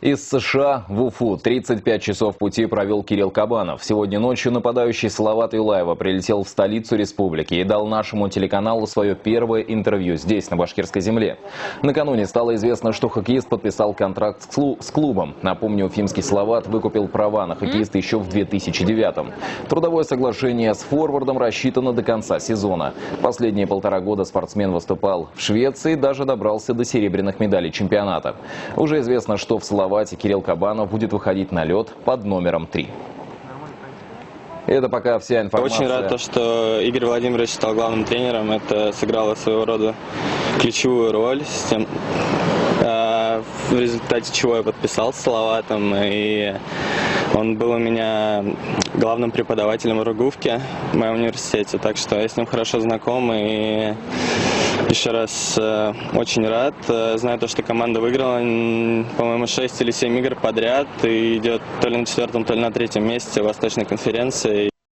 Из США в Уфу 35 часов пути провел Кирилл Кабанов. Сегодня ночью нападающий Салават Юлаева прилетел в столицу республики и дал нашему телеканалу свое первое интервью здесь, на башкирской земле. Накануне стало известно, что хоккеист подписал контракт с клубом. Напомню, уфимский Салават выкупил права на хоккеиста еще в 2009-м. Трудовое соглашение с форвардом рассчитано до конца сезона. Последние 1,5 года спортсмен выступал в Швеции, даже добрался до серебряных медалей чемпионата. Уже известно, что в Салавате Кирилл Кабанов будет выходить на лед под номером 3. Это пока вся информация. Очень рад, что Игорь Владимирович стал главным тренером. Это сыграло своего рода ключевую роль, в результате чего я подписался с Салаватом. И он был у меня главным преподавателем в РУГУФке в моем университете. Так что я с ним хорошо знаком и еще раз очень рад. Знаю то, что команда выиграла, по-моему, 6 или 7 игр подряд и идет то ли на 4-м, то ли на 3-м месте в Восточной конференции.